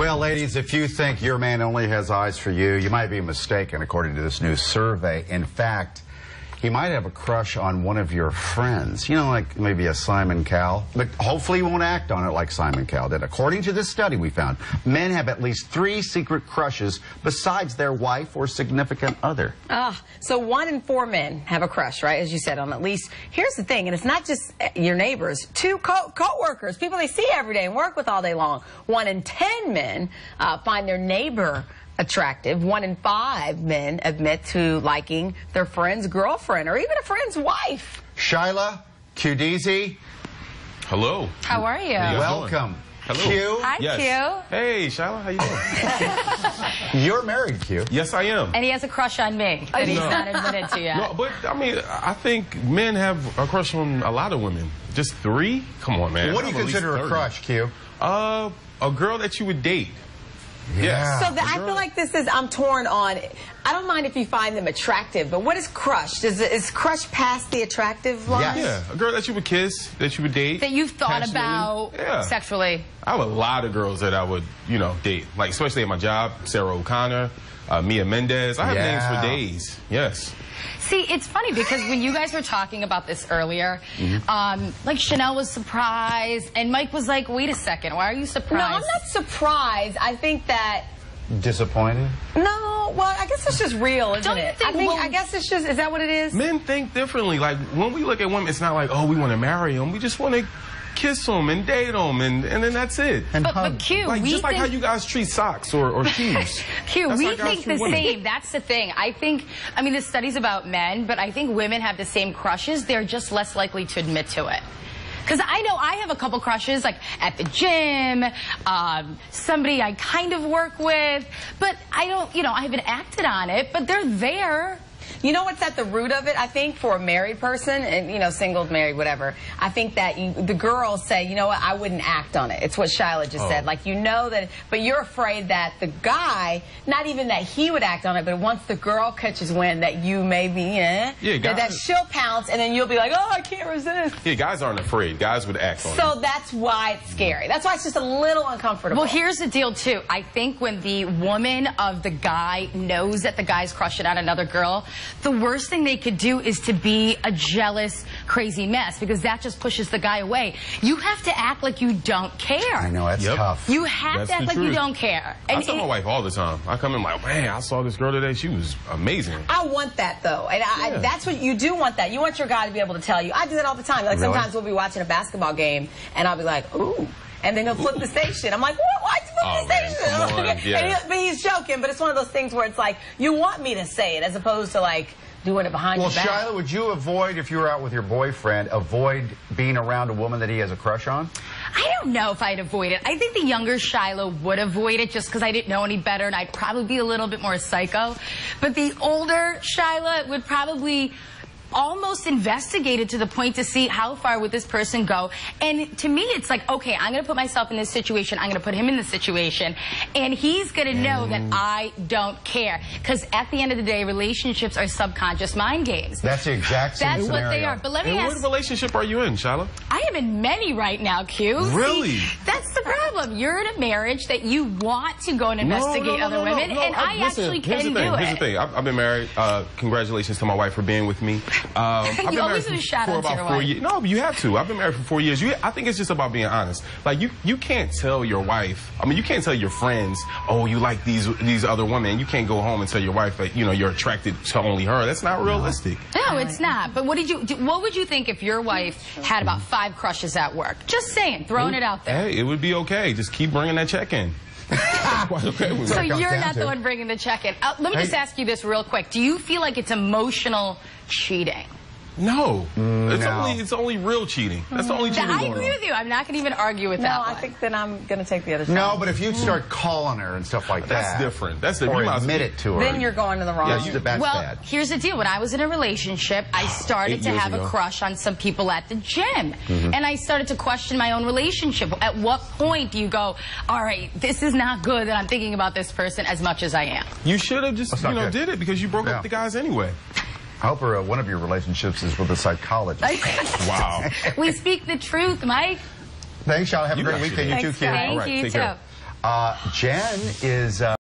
Well, ladies, if you think your man only has eyes for you, you might be mistaken, according to this new survey. In fact, he might have a crush on one of your friends. You know, like maybe a Simon Cowell. But hopefully he won't act on it like Simon Cowell did. According to this study we found, men have at least 3 secret crushes besides their wife or significant other. So 1 in 4 men have a crush, right? As you said, on at least. Here's the thing, and it's not just your neighbors. 2 co-workers, people they see every day and work with all day long. 1 in 10 men find their neighbor attractive. 1 in 5 men admit to liking their friend's girlfriend or even a friend's wife. Shila, Qdeezy. Hello. How are you? Welcome. Hello. Q. Hi, Yes. Q. Hey, Shila, how you doing? You're married, Q. Yes, I am. And he has a crush on me that he's not admitted to yet. No, but I mean, I think men have a crush on a lot of women. Just 3? Come on, man. What do you consider a crush, Q? A girl that you would date. Yeah. So I feel like I'm torn on, I don't mind if you find them attractive, but what is crush? Is crush past the attractive line? Yes. Yeah, a girl that you would kiss, that you would date. That you've thought about sexually. I have a lot of girls that I would, date. Like, especially at my job, Sarah O'Connor, Mia Mendez. I have names for days. Yes. See, it's funny because when you guys were talking about this earlier, like Sheinelle was surprised, and Mike was like, wait a second, why are you surprised? No, I'm not surprised. I think that... Disappointed? No, well, I guess it's just real, isn't Don't you it? think I guess it's just, is that what it is? Men think differently. Like, when we look at women, it's not like, oh, we want to marry them. We just want to kiss them and date them, and then that's it. But Q, like, just like how you guys treat socks or shoes. Q, That's we how guys think treat the women. same. That's the thing. I mean, this study's about men, but I think women have the same crushes. They're just less likely to admit to it. Because I know I have a couple crushes, like at the gym, somebody I kind of work with, but I don't, I haven't acted on it, but they're there. You know what's at the root of it, I think, for a married person, and, single, married, whatever, I think that the girls say, you know what, I wouldn't act on it. It's what Shila just said. Like, you know that, but you're afraid that the guy, not even that he would act on it, but once the girl catches wind that you may be, that she'll pounce, and then you'll be like, oh, I can't resist. Yeah, guys aren't afraid. Guys would act on it. So that's why it's scary. That's why it's just a little uncomfortable. Well, here's the deal, too. I think when the woman of the guy knows that the guy's crushing on another girl, the worst thing they could do is to be a jealous, crazy mess, because that just pushes the guy away. You have to act like you don't care. I know, that's tough. You have to act like you don't care. And I tell my wife all the time. I come in like, man, I saw this girl today. She was amazing. I want that, though. And that's what you do want that. You want your guy to be able to tell you. I do that all the time. Like, sometimes we'll be watching a basketball game, and I'll be like, ooh. And then he'll flip the station. I'm like, what? Why'd you flip the station? But he's joking, but it's one of those things where it's like, you want me to say it as opposed to, like, doing it behind your back. Well, Shila, would you avoid, if you were out with your boyfriend, avoid being around a woman that he has a crush on? I don't know if I'd avoid it. I think the younger Shila would avoid it just because I didn't know any better, and I'd probably be a little bit more psycho. But the older Shila would probably almost investigate it to the point to see how far would this person go. And to me, it's like, okay, I'm going to put myself in this situation. I'm going to put him in this situation. And he's going to know that I don't care. Because at the end of the day, relationships are subconscious mind games. That's the exact same That's scenario. what they are. But let me ask. What relationship are you in, Shila? I am in many right now, Q. Really? See, that's the problem. You're in a marriage that you want to go and investigate other women, and I actually can do it. Here's the thing. I've been married. Congratulations to my wife for being with me. I've been married for about 4 years. No, but you have to. I've been married for 4 years. I think it's just about being honest. Like, you can't tell your wife, you can't tell your friends, oh, you like these other women. You can't go home and tell your wife that, you're attracted to only her. That's not realistic. No, it's not. But what would you think if your wife had about 5 crushes at work? Just saying, throwing it out there. Hey, it would be okay. Just keep bringing that check in. So you're not the one bringing the check in. Let me just ask you this real quick. Do you feel like it's emotional cheating? No. It's only real cheating. That's the only cheating going on. I agree with you. I'm not going to even argue with that. No, I think then I'm going to take the other side. No, but if you start calling her and stuff like that. That's different. That's the Or admit it to her. Then you're going to the wrong. That's well, bad. here's the deal. When I was in a relationship, I started to have a crush on some people at the gym. And I started to question my own relationship. At what point do you go, all right, this is not good that I'm thinking about this person as much as I am? You should have just, did it because you broke up with the guys anyway. I hope one of your relationships is with a psychologist. Wow. We speak the truth, Mike. Thanks, y'all. Have a great weekend. You too, Q. Thank you, too. Jen is...